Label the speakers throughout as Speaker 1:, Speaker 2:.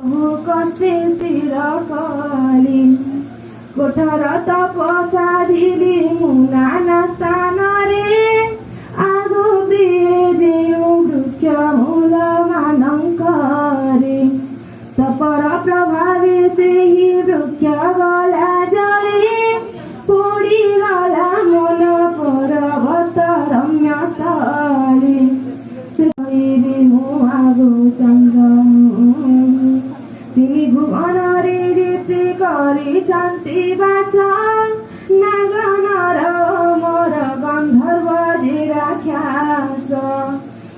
Speaker 1: কষ্টে স্থির কলি কোঠার তপসাধিলি নানা স্থাନରେ আগু দিয়ে ଯେଉଁ ବୃକ୍ଷ ମୂଳ ମାନଙ୍କରେ ତପର ପ୍ରଭାବେ ସେହି ବୃକ୍ଷ ଗଲା ଜଳି ପୋଡ଼ିଗଲା ମନ ପର୍ବତ ରମ୍ୟ ସ୍ଥଳୀ କହିବି ମୁଁ ଆଗୁ ଚନ୍ଦ୍ର তিনি ভুবନରେ যেতে କରିଛନ୍ତି ବାସ ନାଗନର ମୋର ଗନ୍ଧର୍ବ ଯେ ରାକ୍ଷସ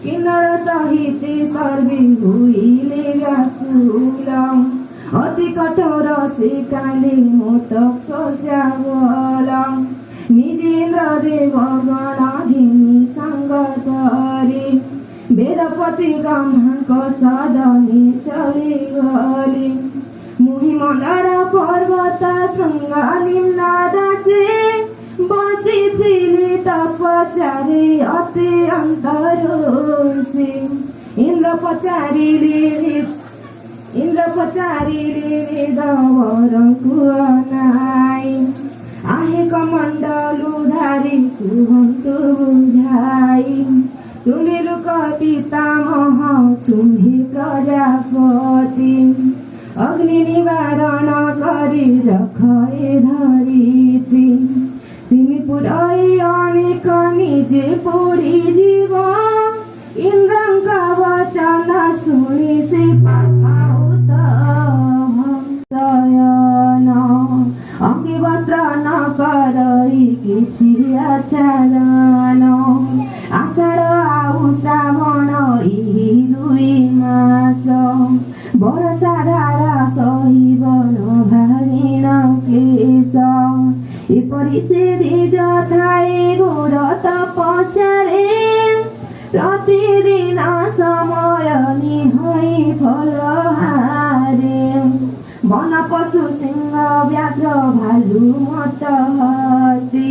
Speaker 1: କିନ୍ନର ସହିତ ସର୍ବେ ହୋଇଲେ ବ୍ୟାକୁଳ ଅତି କଠୋର ସେ କାଲେ ମୋଟ ଶ୍ୟାବଳ ନିଜେନ୍ଦ୍ର ଦେବ ଗଣ ଘେନି ସାଙ୍ଗ ଧରି ବେଦପତି ବ୍ରହ୍ମାଙ୍କ ସଦନେ ଚଳିଗଲି ମୁହିଁ ମନ୍ଦାର ପର୍ବତ ଶୃଙ୍ଗ ନିମ୍ନ ଦାସେ ବସିଥିଲି ତପସ୍ୟାରେ ଅତି ଅନ୍ତରୋଷେ ଇନ୍ଦ୍ର ପଚାରିଲେ ବେଦବରଙ୍କୁ ଅନାଇ ଆହେ କମଣ୍ଡଳୁ ଧାରି କୁହନ୍ତୁ ବୁଝାଇ তুমি লোক পিতামহ তুমি প্রজাপতি অগ্নি নিবারণ করি রক্ষে ধরিতি তুমি পুরাই অনেক নিজে পড়ি জীব ইন্দ্রঙ্ক বচন শুনি সে পাউত শয়ন অঙ্গে বস্ত্র ন করই কিছু আচরণ আষাঢ় ଆଉ ଶ୍ରାବଣ ଏହି ଦୁଇ ମାସ ବର୍ଷା ଧାରା ସହିବ ନ ଭାରିଣ କ୍ଲେଶ ଏପରି ସେ ଦିଜ ଥାଏ ଘୋର ତପସ୍ୟାରେ ପ୍ରତିଦିନ ସମୟ ନିହଇ ଫଳହାରେ ବନ ପଶୁ ସିଂହ ବ୍ୟାଘ୍ର ଭାଲୁ ମଟ ହସ୍ତି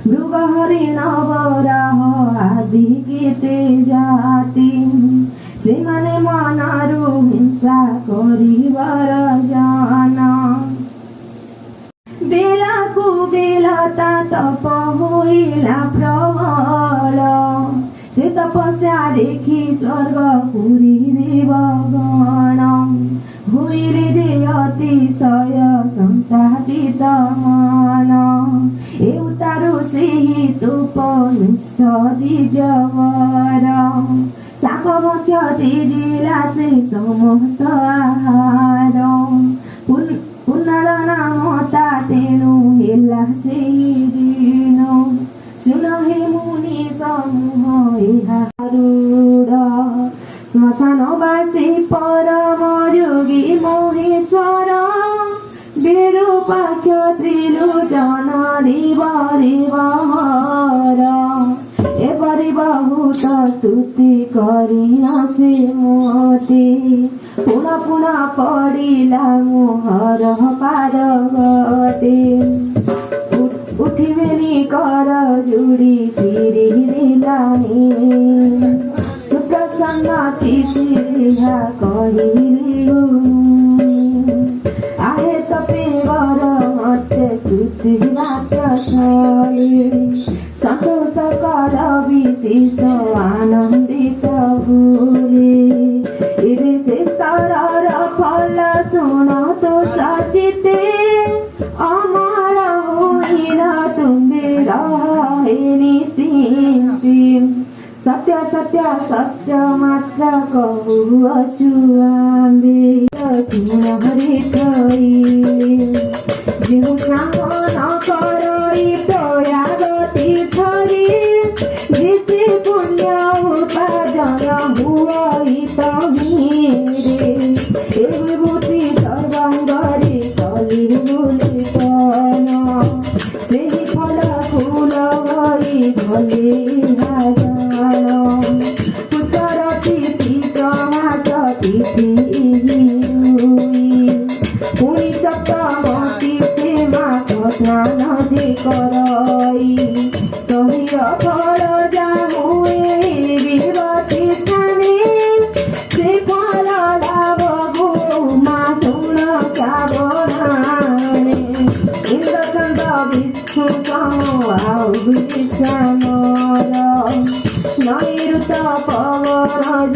Speaker 1: ମୃଗ ହରିଣ ବରାହ ଆଦି କେତେ ଜାତି ସେମାନେ ମନରୁ ହିଂସା କରିବାର ଜାନ ବେଳକୁ ବେଳ ତା ତପ ହୋଇଲା ପ୍ରବଳ ସେ ତପସ୍ୟା ଦେଖି ସ୍ୱର୍ଗ ପୁରୀ ଦେବ ଗଣ ହୋଇଲେ ଯେ ଅତିଶୟ ସନ୍ତାପିତ ମନ ଏ ଉତାରୁ ସେହି ତୁପ ନିଷ୍ଠ ଦ୍ୱିଜବର ଶାକ ଭକ୍ଷ ଦିଦିଲା ସେ ସମସ୍ତ ଆହାର ପୁନର ନାମ ତା ତେଣୁ ହେଲା ସେହି ଦିନ ଶୁଣ ହେ ମୁନି ସମୂହ ଏହା ରୂଢ଼ ଶ୍ମଶାନବାସୀ ପରମ ଯୋଗୀ ମହେଶ୍ୱର ବିରୂପାକ୍ଷ ତ୍ରିଲୋଚନ ଦେବ ଦେବହର ଏପରି ବହୁତ ସ୍ତୁତି କରି ସେ ମୋତେ ପୁଣ ପୁଣ ପଡ଼ିଲା ମୋହର ପାଦଗତେ ଉଠିବେନି କର ଯୋଡ଼ି ଶିରି ଦିଲାନି ସୁପ୍ରସନ୍ନ ଚିତି କହିଲି আহে তপে বর মতে স্তুতি বাক্য ছড়ি সন্তোষ কর বিশেষ আনন্দিত ভুলে এবে সে স্তরর ফল শুণ তো সচিতে অমর হইল তুমি রহে নিশ্চিন্তি সত্য সত্য সত্য মাত্র কহুଅଛୁ ଆମ୍ଭେ ଚୂନ ହରି ଥଇଲେ ଯେଉଁ ଶ୍ରାବଣ କରଇ ପ୍ରୟାଗତି ଥରେ ଯେତେ ପୁଣ୍ୟ ଉପାର୍ଜନ ହୁଅଇ ତହିଁରେ ଏ ବିଭୂତି ସର୍ବାଙ୍ଗରେ କଲି ବୋଲି ତନ ସେହି ଫଳ ଫୁଲ ହୋଇ ଭଲେ ପୁତ୍ର ତିଥି ପ୍ରମାସ ତିଥି ପୁଣି ସପ୍ତମୀ ତିଥି ମାସ ସ୍ନାନ ଯେ କରଇ ତହିର ଫଳ ଯାହା ହୁଏ ବିଭୂତି ସ୍ଥାନେ ସେ ଫଳ ଲାଭ ଇନ୍ଦ୍ରଚନ୍ଦ୍ର ବିଷ୍ଣୁ ସମ ଆଉ ବିଷାମର ନୈଋତ ପବନ